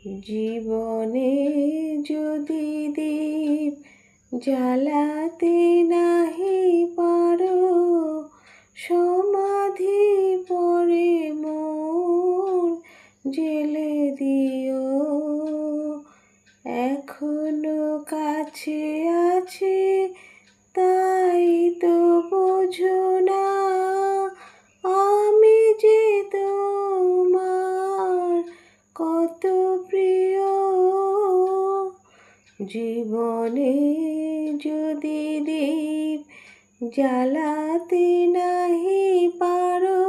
জীবনে যদি দীপ জ্বালাতে নাহি পারো, সমাধি পরে মোর জেলে দিও। এখনো কাছে আছে তাই তো বোঝো না, আমি যে তোমার কত প্রিয়। জীবনে যদি দীপ জ্বালাতে নাহি পারো,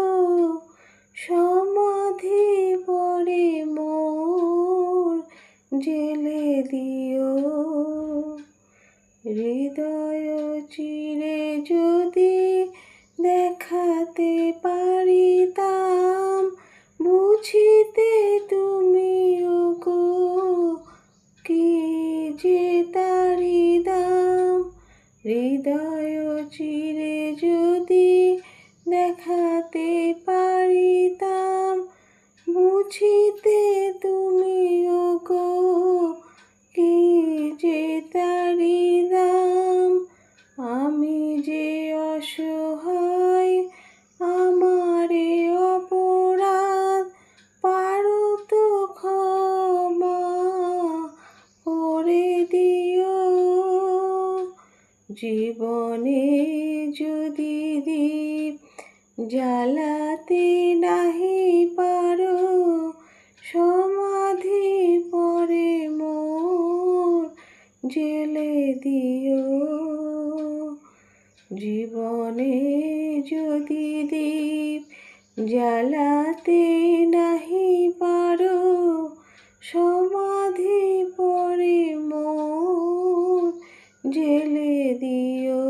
সমাধি পরে মোর জেলে দিও। হৃদয় চিরে যদি দেখাতে পারিতাম, বুঝিতে তুমিও গো কি যে তারি দাম। হৃদয় চিরে যদি দেখাতে পারিতাম, বুঝিতে তুমিও গো কি যে তারি দাম। আমি যে অসহায়, আমারে অপরাধ পারো তো ক্ষমা করে দিও। জীবনে যদি দীপ জ্বালাতে নাহি পারো, সমাধি পরে মোর জেলে দিও। জীবনে যদি দীপ জ্বালাতে নাহি পারো, সমাধি পরে মোর জেলে দিও।